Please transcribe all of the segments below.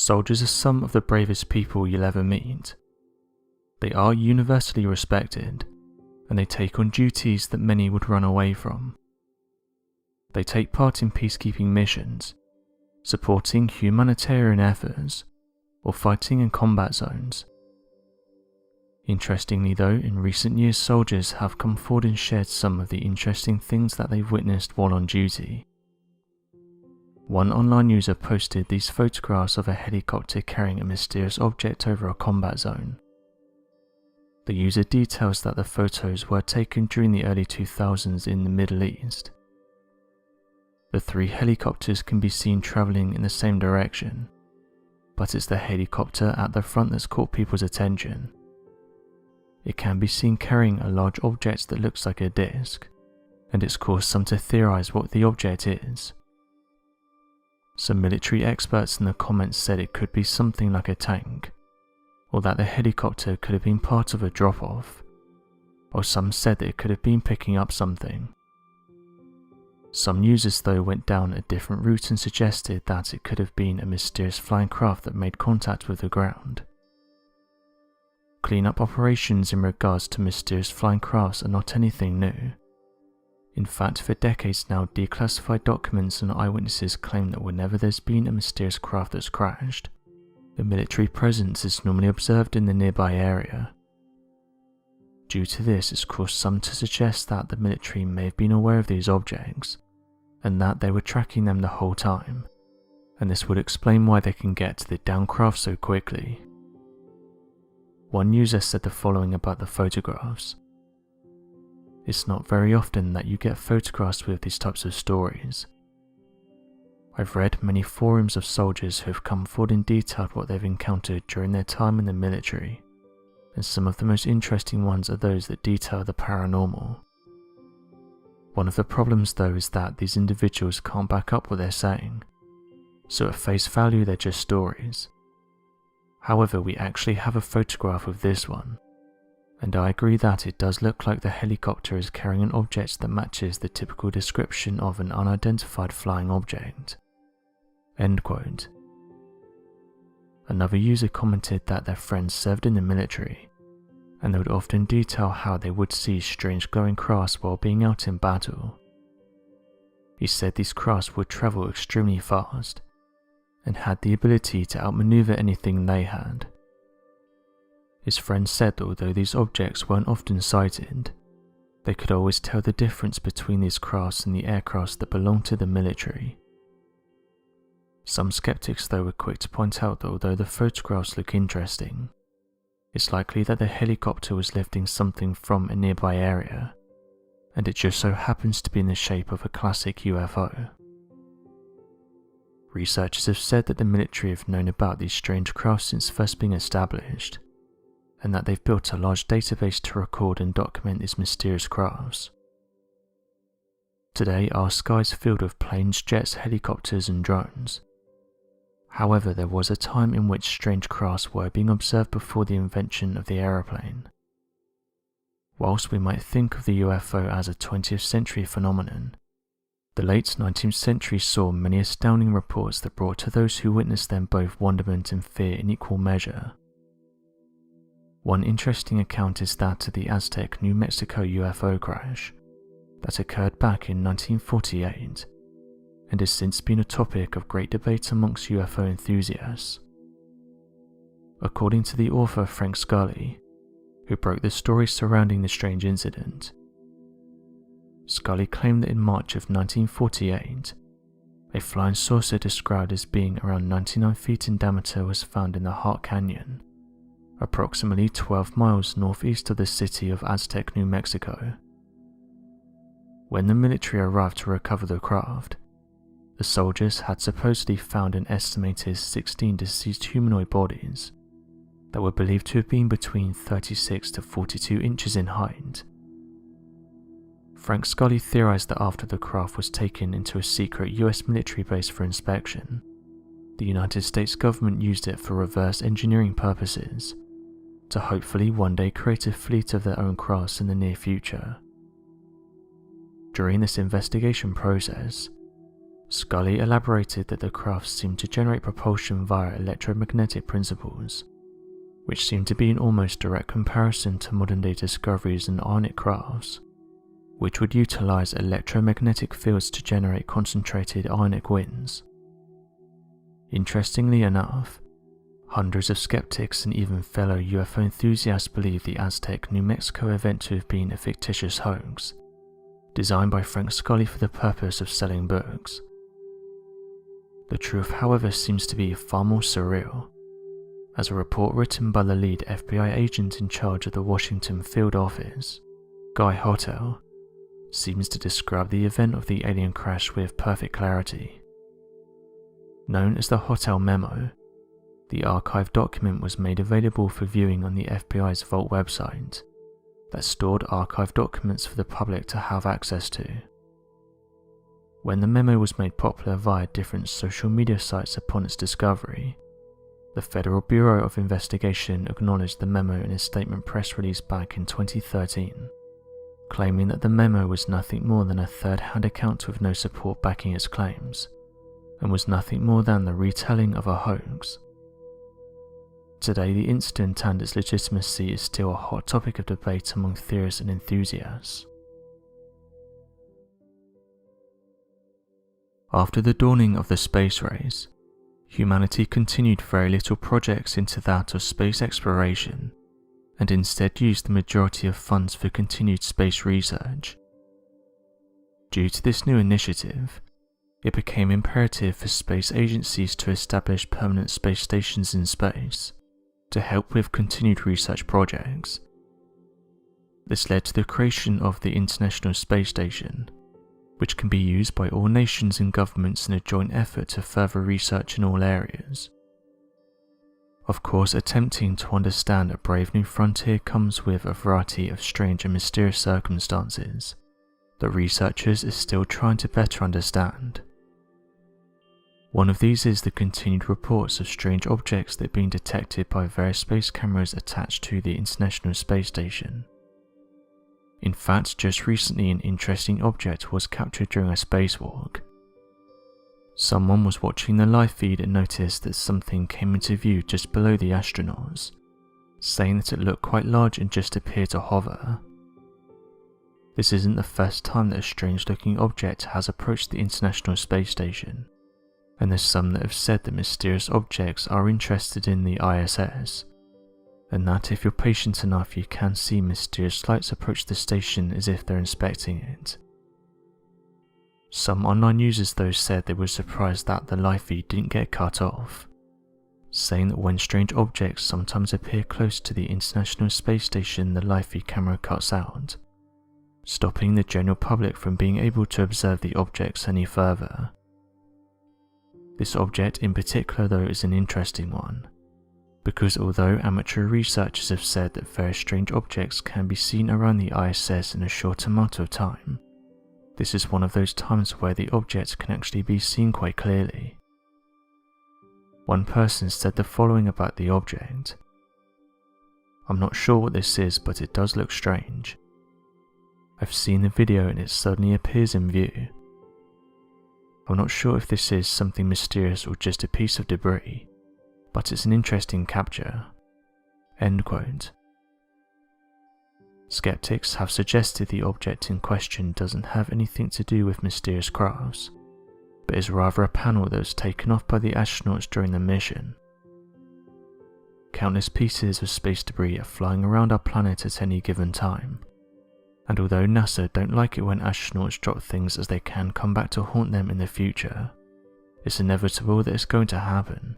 Soldiers are some of the bravest people you'll ever meet. They are universally respected, and they take on duties that many would run away from. They take part in peacekeeping missions, supporting humanitarian efforts, or fighting in combat zones. Interestingly though, in recent years soldiers have come forward and shared some of the interesting things that they've witnessed while on duty. One online user posted these photographs of a helicopter carrying a mysterious object over a combat zone. The user details that the photos were taken during the early 2000s in the Middle East. The three helicopters can be seen travelling in the same direction, but it's the helicopter at the front that's caught people's attention. It can be seen carrying a large object that looks like a disc, and it's caused some to theorise what the object is. Some military experts in the comments said it could be something like a tank, or that the helicopter could have been part of a drop-off, or some said that it could have been picking up something. Some users though went down a different route and suggested that it could have been a mysterious flying craft that made contact with the ground. Clean-up operations in regards to mysterious flying crafts are not anything new. In fact, for decades now, declassified documents and eyewitnesses claim that whenever there's been a mysterious craft that's crashed, the military presence is normally observed in the nearby area. Due to this, it's caused some to suggest that the military may have been aware of these objects, and that they were tracking them the whole time, and this would explain why they can get to the downed craft so quickly. One user said the following about the photographs. It's not very often that you get photographs with these types of stories. I've read many forums of soldiers who have come forward and detailed what they've encountered during their time in the military, and some of the most interesting ones are those that detail the paranormal. One of the problems though is that these individuals can't back up what they're saying, so at face value they're just stories. However, we actually have a photograph of this one, and I agree that it does look like the helicopter is carrying an object that matches the typical description of an unidentified flying object." End quote. Another user commented that their friends served in the military, and they would often detail how they would see strange glowing crafts while being out in battle. He said these crafts would travel extremely fast, and had the ability to outmaneuver anything they had. His friend said that although these objects weren't often sighted, they could always tell the difference between these crafts and the aircrafts that belonged to the military. Some skeptics though were quick to point out that although the photographs look interesting, it's likely that the helicopter was lifting something from a nearby area, and it just so happens to be in the shape of a classic UFO. Researchers have said that the military have known about these strange crafts since first being established, and that they've built a large database to record and document these mysterious crafts. Today, our sky is filled with planes, jets, helicopters and drones. However, there was a time in which strange crafts were being observed before the invention of the aeroplane. Whilst we might think of the UFO as a 20th century phenomenon, the late 19th century saw many astounding reports that brought to those who witnessed them both wonderment and fear in equal measure. One interesting account is that of the Aztec, New Mexico UFO crash that occurred back in 1948 and has since been a topic of great debate amongst UFO enthusiasts. According to the author Frank Scully, who broke the story surrounding the strange incident, Scully claimed that in March of 1948, a flying saucer described as being around 99 feet in diameter was found in the Hart Canyon, approximately 12 miles northeast of the city of Aztec, New Mexico. When the military arrived to recover the craft, the soldiers had supposedly found an estimated 16 deceased humanoid bodies that were believed to have been between 36 to 42 inches in height. Frank Scully theorized that after the craft was taken into a secret US military base for inspection, the United States government used it for reverse engineering purposes to hopefully one day create a fleet of their own crafts in the near future. During this investigation process, Scully elaborated that the craft seemed to generate propulsion via electromagnetic principles, which seemed to be in almost direct comparison to modern-day discoveries in ionic crafts, which would utilize electromagnetic fields to generate concentrated ionic winds. Interestingly enough, hundreds of skeptics and even fellow UFO enthusiasts believe the Aztec, New Mexico event to have been a fictitious hoax, designed by Frank Scully for the purpose of selling books. The truth, however, seems to be far more surreal, as a report written by the lead FBI agent in charge of the Washington field office, Guy Hotel, seems to describe the event of the alien crash with perfect clarity. Known as the Hotel Memo, the archived document was made available for viewing on the FBI's Vault website that stored archived documents for the public to have access to. When the memo was made popular via different social media sites upon its discovery, the Federal Bureau of Investigation acknowledged the memo in a statement press release back in 2013, claiming that the memo was nothing more than a third-hand account with no support backing its claims, and was nothing more than the retelling of a hoax. Today, the incident and its legitimacy is still a hot topic of debate among theorists and enthusiasts. After the dawning of the space race, humanity continued very little projects into that of space exploration, and instead used the majority of funds for continued space research. Due to this new initiative, it became imperative for space agencies to establish permanent space stations in space to help with continued research projects. This led to the creation of the International Space Station, which can be used by all nations and governments in a joint effort to further research in all areas. Of course, attempting to understand a brave new frontier comes with a variety of strange and mysterious circumstances that researchers are still trying to better understand. One of these is the continued reports of strange objects that are being detected by various space cameras attached to the International Space Station. In fact, just recently an interesting object was captured during a spacewalk. Someone was watching the live feed and noticed that something came into view just below the astronauts, saying that it looked quite large and just appeared to hover. This isn't the first time that a strange-looking object has approached the International Space Station, and there's some that have said that mysterious objects are interested in the ISS, and that if you're patient enough you can see mysterious lights approach the station as if they're inspecting it. Some online users though said they were surprised that the live feed didn't get cut off, saying that when strange objects sometimes appear close to the International Space Station the live feed camera cuts out, stopping the general public from being able to observe the objects any further. This object in particular though is an interesting one, because although amateur researchers have said that very strange objects can be seen around the ISS in a short amount of time, this is one of those times where the object can actually be seen quite clearly. One person said the following about the object: "I'm not sure what this is, but it does look strange. I've seen the video and it suddenly appears in view. I'm not sure if this is something mysterious or just a piece of debris, but it's an interesting capture." End quote. Skeptics have suggested the object in question doesn't have anything to do with mysterious crafts, but is rather a panel that was taken off by the astronauts during the mission. Countless pieces of space debris are flying around our planet at any given time, and although NASA don't like it when astronauts drop things as they can come back to haunt them in the future, it's inevitable that it's going to happen.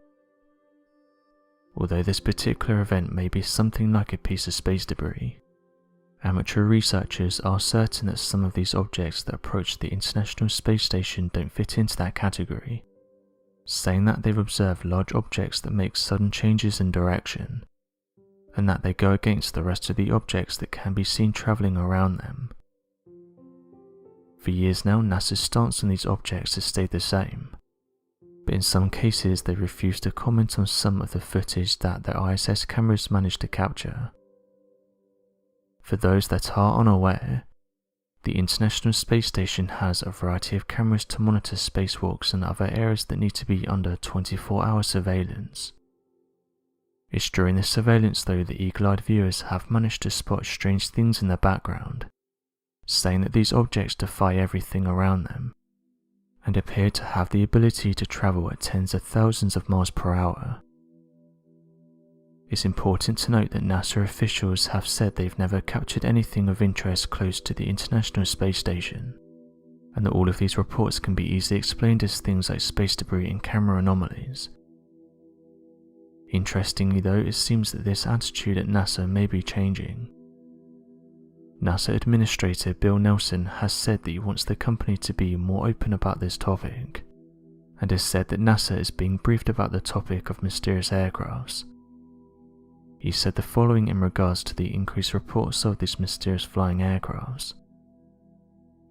Although this particular event may be something like a piece of space debris, amateur researchers are certain that some of these objects that approach the International Space Station don't fit into that category, saying that they've observed large objects that make sudden changes in direction, and that they go against the rest of the objects that can be seen travelling around them. For years now, NASA's stance on these objects has stayed the same, but in some cases they refuse to comment on some of the footage that their ISS cameras managed to capture. For those that are unaware, The International Space Station has a variety of cameras to monitor spacewalks and other areas that need to be under 24-hour surveillance. It's during this surveillance though that eagle-eyed viewers have managed to spot strange things in the background, saying that these objects defy everything around them, and appear to have the ability to travel at tens of thousands of miles per hour. It's important to note that NASA officials have said they've never captured anything of interest close to the International Space Station, and that all of these reports can be easily explained as things like space debris and camera anomalies. Interestingly though, it seems that this attitude at NASA may be changing. NASA Administrator Bill Nelson has said that he wants the company to be more open about this topic, and has said that NASA is being briefed about the topic of mysterious aircrafts. He said the following in regards to the increased reports of these mysterious flying aircrafts.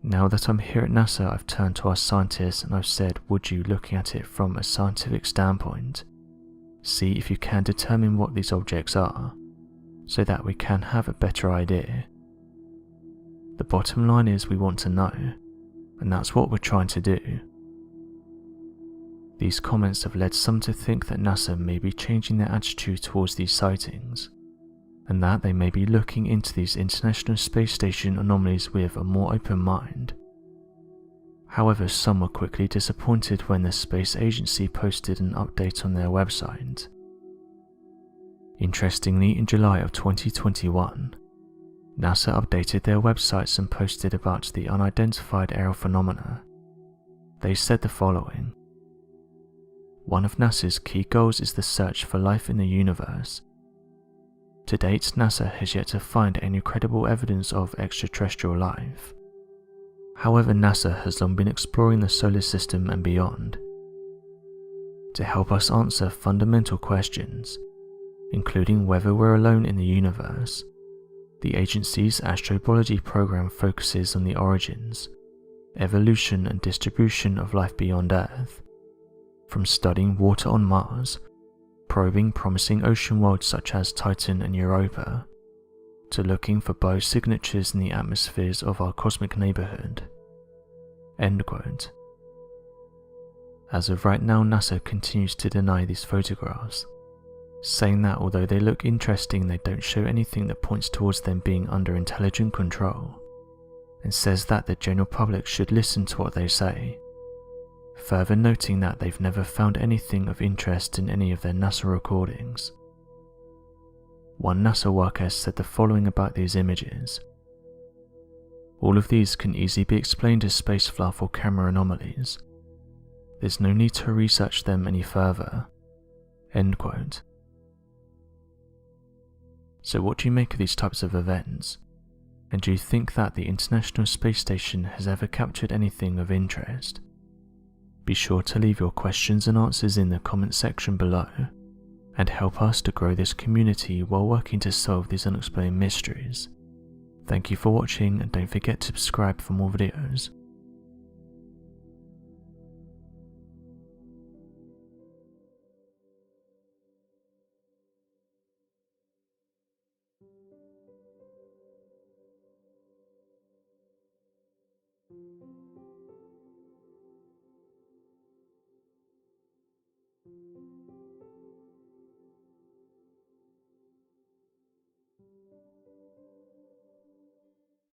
Now that I'm here at NASA, I've turned to our scientists and I've said, would you, looking at it from a scientific standpoint, see if you can determine what these objects are, so that we can have a better idea. The bottom line is we want to know, and that's what we're trying to do. These comments have led some to think that NASA may be changing their attitude towards these sightings, and that they may be looking into these International Space Station anomalies with a more open mind. However, some were quickly disappointed when the space agency posted an update on their website. Interestingly, in July of 2021, NASA updated their websites and posted about the unidentified aerial phenomena. They said the following: one of NASA's key goals is the search for life in the universe. To date, NASA has yet to find any credible evidence of extraterrestrial life. However, NASA has long been exploring the solar system and beyond. To help us answer fundamental questions, including whether we're alone in the universe, the agency's astrobiology program focuses on the origins, evolution and distribution of life beyond Earth, from studying water on Mars, probing promising ocean worlds such as Titan and Europa, to looking for biosignatures in the atmospheres of our cosmic neighborhood. End quote. As of right now, NASA continues to deny these photographs, saying that although they look interesting, they don't show anything that points towards them being under intelligent control, and says that the general public should listen to what they say, further noting that they've never found anything of interest in any of their NASA recordings. One NASA worker said the following about these images: all of these can easily be explained as space fluff or camera anomalies. There's no need to research them any further. End quote. So what do you make of these types of events? And do you think that the International Space Station has ever captured anything of interest? Be sure to leave your questions and answers in the comment section below, and help us to grow this community while working to solve these unexplained mysteries. Thank you for watching, and don't forget to subscribe for more videos.